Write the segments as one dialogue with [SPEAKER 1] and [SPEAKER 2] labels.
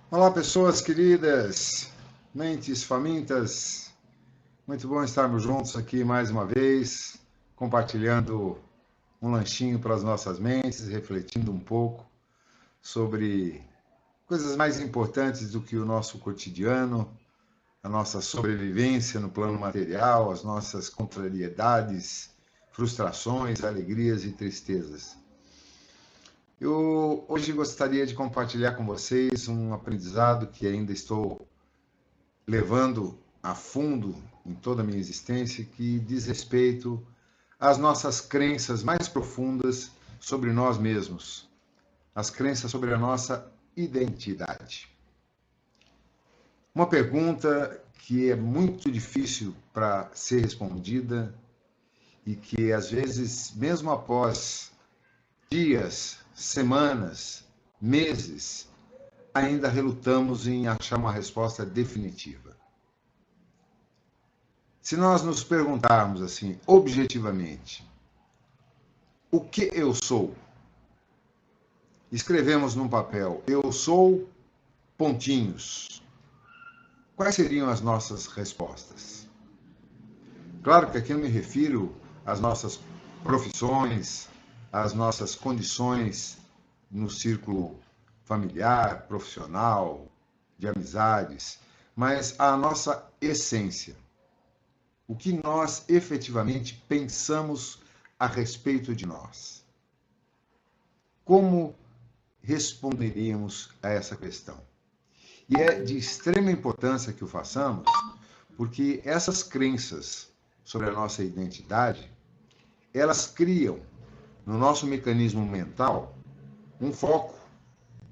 [SPEAKER 1] Olá, pessoas queridas, mentes famintas. Muito bom estarmos juntos aqui mais uma vez, compartilhando um lanchinho para as nossas mentes, refletindo um pouco sobre coisas mais importantes do que o nosso cotidiano, a nossa sobrevivência no plano material, as nossas contrariedades, frustrações, alegrias e tristezas. Eu hoje gostaria de compartilhar com vocês um aprendizado que ainda estou levando a fundo em toda a minha existência, que diz respeito às nossas crenças mais profundas sobre nós mesmos, as crenças sobre a nossa identidade. Uma pergunta que é muito difícil para ser respondida e que, às vezes, mesmo após dias, semanas, meses, ainda relutamos em achar uma resposta definitiva. Se nós nos perguntarmos assim, objetivamente, o que eu sou? Escrevemos num papel, eu sou pontinhos. Quais seriam as nossas respostas? Claro que aqui eu me refiro às nossas profissões, às nossas condições no círculo familiar, profissional, de amizades, mas à nossa essência. O que nós efetivamente pensamos a respeito de nós. Como responderíamos a essa questão? E é de extrema importância que o façamos, porque essas crenças sobre a nossa identidade, elas criam no nosso mecanismo mental um foco,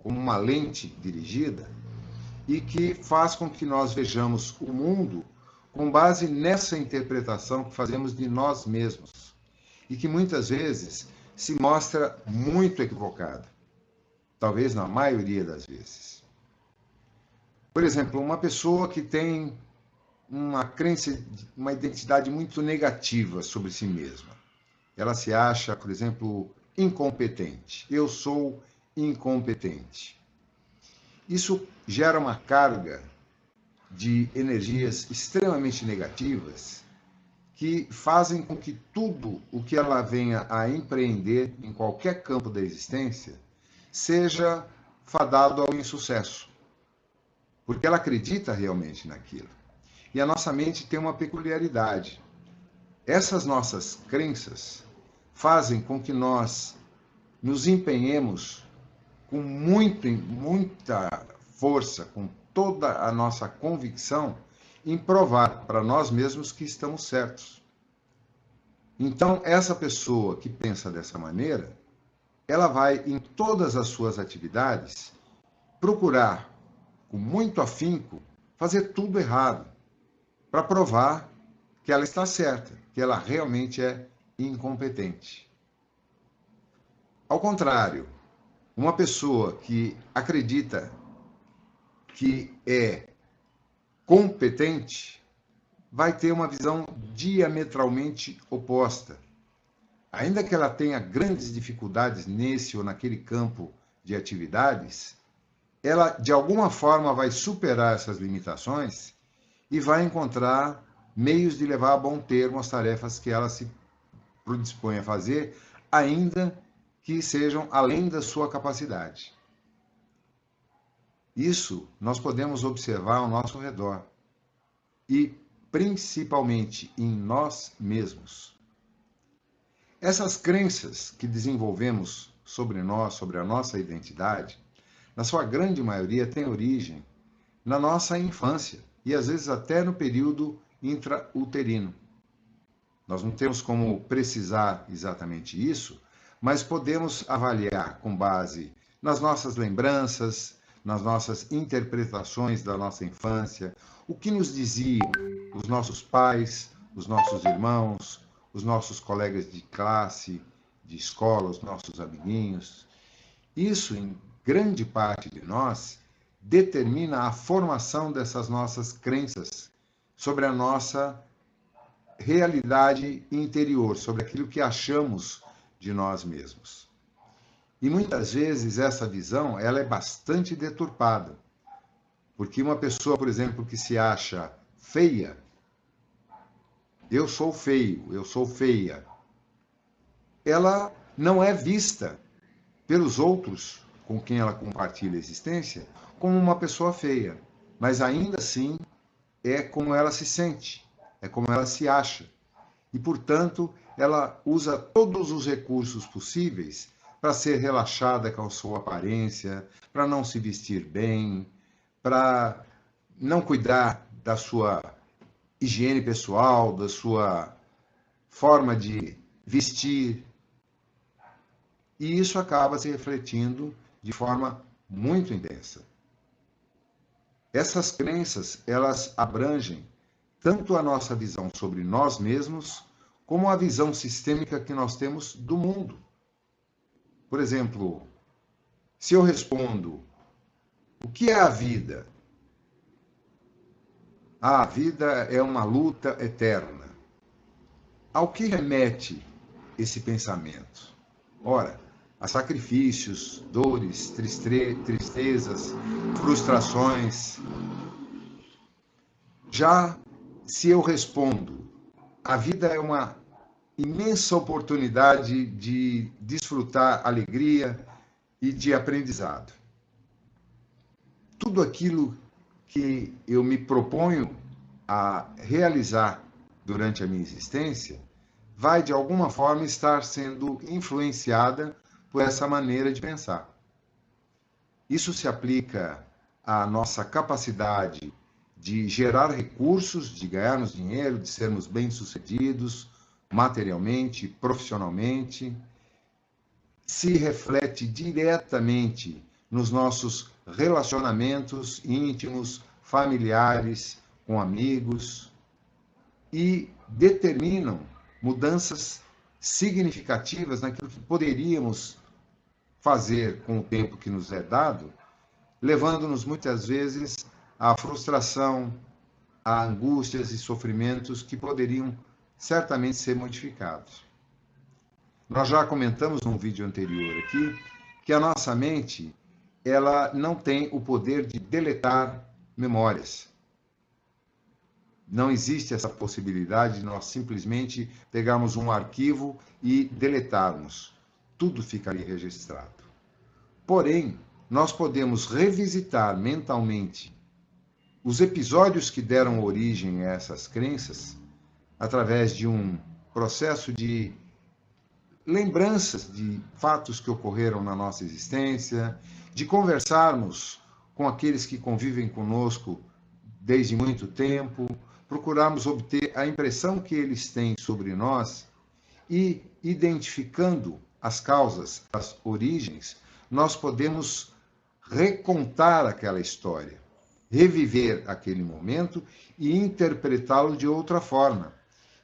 [SPEAKER 1] como uma lente dirigida, e que faz com que nós vejamos o mundo com base nessa interpretação que fazemos de nós mesmos, e que muitas vezes se mostra muito equivocada, talvez na maioria das vezes. Por exemplo, uma pessoa que tem uma crença, uma identidade muito negativa sobre si mesma. Ela se acha, por exemplo, incompetente. Eu sou incompetente. Isso gera uma carga de energias extremamente negativas que fazem com que tudo o que ela venha a empreender em qualquer campo da existência seja fadado ao insucesso, porque ela acredita realmente naquilo. E a nossa mente tem uma peculiaridade. Essas nossas crenças fazem com que nós nos empenhemos com muita força, com toda a nossa convicção, em provar para nós mesmos que estamos certos. Então, essa pessoa que pensa dessa maneira, ela vai, em todas as suas atividades, procurar, com muito afinco, fazer tudo errado, para provar que ela está certa, que ela realmente é incompetente. Ao contrário, uma pessoa que acredita que é competente vai ter uma visão diametralmente oposta. Ainda que ela tenha grandes dificuldades nesse ou naquele campo de atividades, ela de alguma forma vai superar essas limitações e vai encontrar meios de levar a bom termo as tarefas que ela se predispõe a fazer, ainda que sejam além da sua capacidade. Isso nós podemos observar ao nosso redor e principalmente em nós mesmos. Essas crenças que desenvolvemos sobre nós, sobre a nossa identidade, na sua grande maioria têm origem na nossa infância e às vezes até no período intrauterino. Nós não temos como precisar exatamente isso, mas podemos avaliar com base nas nossas lembranças, nas nossas interpretações da nossa infância, o que nos diziam os nossos pais, os nossos irmãos, os nossos colegas de classe, de escola, os nossos amiguinhos. Isso, em grande parte de nós, determina a formação dessas nossas crenças sobre a nossa realidade interior, sobre aquilo que achamos de nós mesmos. E muitas vezes essa visão ela é bastante deturpada, Porque uma pessoa, por exemplo, que se acha feia, eu sou feio, eu sou feia, ela não é vista pelos outros com quem ela compartilha a existência como uma pessoa feia. Mas ainda assim é como ela se sente, é como ela se acha. E, portanto, ela usa todos os recursos possíveis para ser relaxada com a sua aparência, para não se vestir bem, para não cuidar da sua higiene pessoal, da sua forma de vestir. E isso acaba se refletindo de forma muito intensa. Essas crenças, elas abrangem tanto a nossa visão sobre nós mesmos, como a visão sistêmica que nós temos do mundo. Por exemplo, se eu respondo, o que é a vida? A vida é uma luta eterna. Ao que remete esse pensamento? Ora, a sacrifícios, dores, tristezas, frustrações. Já se eu respondo, a vida é uma imensa oportunidade de desfrutar alegria e de aprendizado. Tudo aquilo que eu me proponho a realizar durante a minha existência vai, de alguma forma, estar sendo influenciada por essa maneira de pensar. Isso se aplica à nossa capacidade de gerar recursos, de ganharmos dinheiro, de sermos bem-sucedidos materialmente, profissionalmente, se reflete diretamente nos nossos relacionamentos íntimos, familiares, com amigos, e determinam mudanças significativas naquilo que poderíamos fazer com o tempo que nos é dado, levando-nos muitas vezes à frustração, a angústias e sofrimentos que poderiam certamente ser modificados. Nós já comentamos num vídeo anterior aqui que a nossa mente, ela não tem o poder de deletar memórias. Não existe essa possibilidade de nós simplesmente pegarmos um arquivo e deletarmos. Tudo ficaria registrado. Porém, nós podemos revisitar mentalmente os episódios que deram origem a essas crenças através de um processo de lembranças de fatos que ocorreram na nossa existência, de conversarmos com aqueles que convivem conosco desde muito tempo, procurarmos obter a impressão que eles têm sobre nós e, identificando as causas, as origens, nós podemos recontar aquela história, reviver aquele momento e interpretá-lo de outra forma.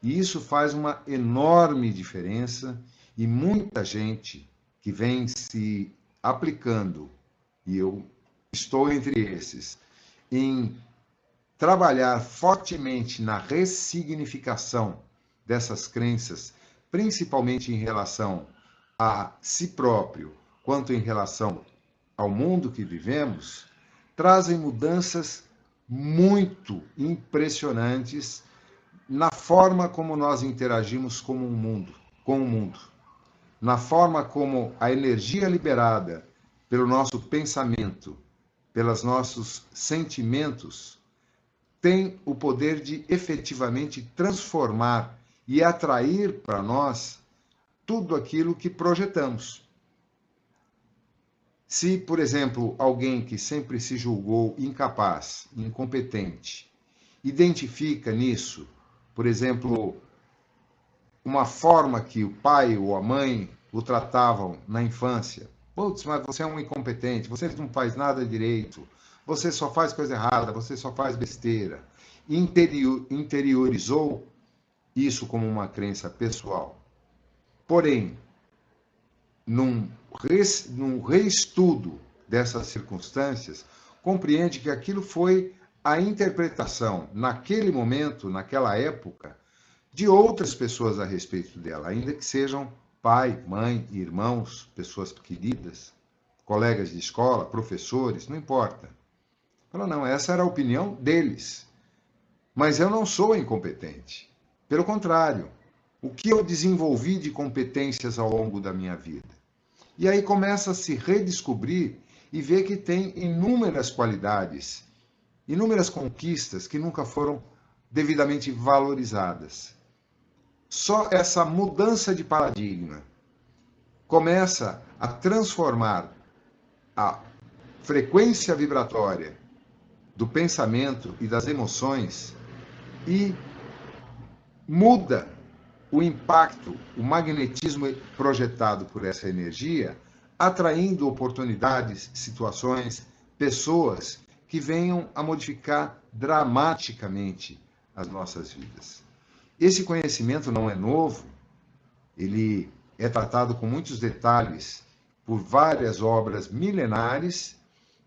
[SPEAKER 1] E isso faz uma enorme diferença e muita gente que vem se aplicando, e eu estou entre esses, em trabalhar fortemente na ressignificação dessas crenças, principalmente em relação a si próprio, quanto em relação ao mundo que vivemos, trazem mudanças muito impressionantes na forma como nós interagimos com o mundo, na forma como a energia liberada pelo nosso pensamento, pelos nossos sentimentos, tem o poder de efetivamente transformar e atrair para nós tudo aquilo que projetamos. Se, por exemplo, alguém que sempre se julgou incapaz, incompetente, identifica nisso, por exemplo, uma forma que o pai ou a mãe o tratavam na infância. Putz, mas você é um incompetente, você não faz nada direito, você só faz coisa errada, você só faz besteira. Interiorizou isso como uma crença pessoal. Porém, num reestudo dessas circunstâncias, compreende que aquilo foi a interpretação, naquele momento, naquela época, de outras pessoas a respeito dela, ainda que sejam pai, mãe, irmãos, pessoas queridas, colegas de escola, professores, não importa. Fala, não, essa era a opinião deles. Mas eu não sou incompetente. Pelo contrário, o que eu desenvolvi de competências ao longo da minha vida? E aí começa a se redescobrir e ver que tem inúmeras qualidades, inúmeras conquistas que nunca foram devidamente valorizadas. Só essa mudança de paradigma começa a transformar a frequência vibratória do pensamento e das emoções e muda o impacto, o magnetismo projetado por essa energia, atraindo oportunidades, situações, pessoas que venham a modificar dramaticamente as nossas vidas. Esse conhecimento não é novo, ele é tratado com muitos detalhes por várias obras milenares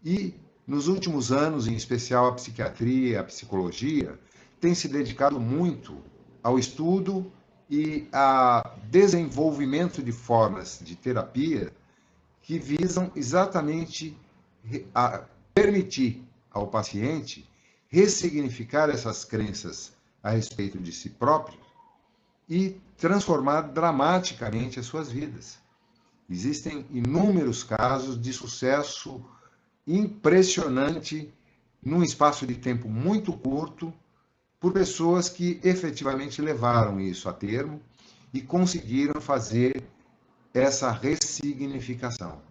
[SPEAKER 1] e, nos últimos anos, em especial a psiquiatria, a psicologia, tem se dedicado muito ao estudo e a desenvolvimento de formas de terapia que visam exatamente a permitir ao paciente ressignificar essas crenças a respeito de si próprio e transformar dramaticamente as suas vidas. Existem inúmeros casos de sucesso impressionante num espaço de tempo muito curto por pessoas que efetivamente levaram isso a termo e conseguiram fazer essa ressignificação.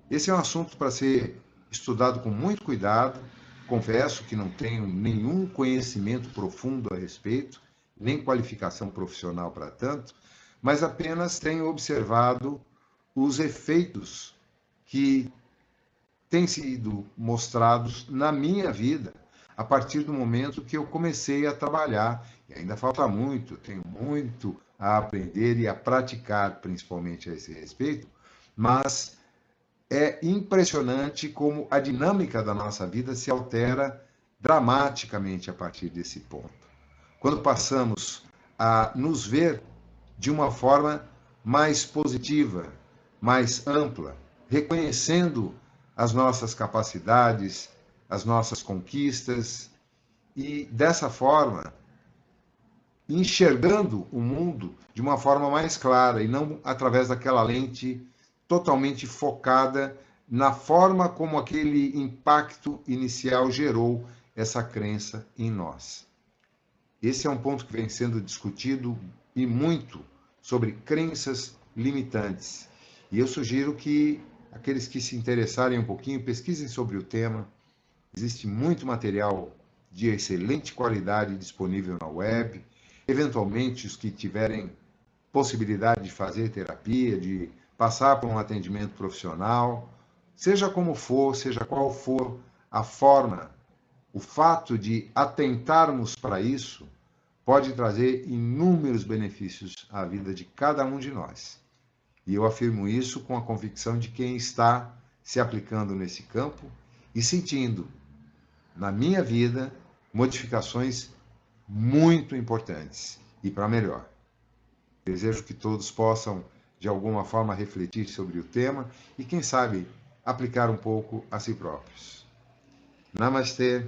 [SPEAKER 1] Esse é um assunto para ser estudado com muito cuidado. Confesso que não tenho nenhum conhecimento profundo a respeito, nem qualificação profissional para tanto, mas apenas tenho observado os efeitos que têm sido mostrados na minha vida a partir do momento que eu comecei a trabalhar. E ainda falta muito, tenho muito a aprender e a praticar, principalmente a esse respeito, mas é impressionante como a dinâmica da nossa vida se altera dramaticamente a partir desse ponto. Quando passamos a nos ver de uma forma mais positiva, mais ampla, reconhecendo as nossas capacidades, as nossas conquistas e, dessa forma, enxergando o mundo de uma forma mais clara e não através daquela lente totalmente focada na forma como aquele impacto inicial gerou essa crença em nós. Esse é um ponto que vem sendo discutido e muito sobre crenças limitantes. E eu sugiro que aqueles que se interessarem um pouquinho pesquisem sobre o tema. Existe muito material de excelente qualidade disponível na web. Eventualmente, os que tiverem possibilidade de fazer terapia, de passar por um atendimento profissional, seja como for, seja qual for a forma, o fato de atentarmos para isso pode trazer inúmeros benefícios à vida de cada um de nós. E eu afirmo isso com a convicção de quem está se aplicando nesse campo e sentindo, na minha vida, modificações muito importantes e para melhor. Desejo que todos possam, de alguma forma, refletir sobre o tema e, quem sabe, aplicar um pouco a si próprios. Namastê.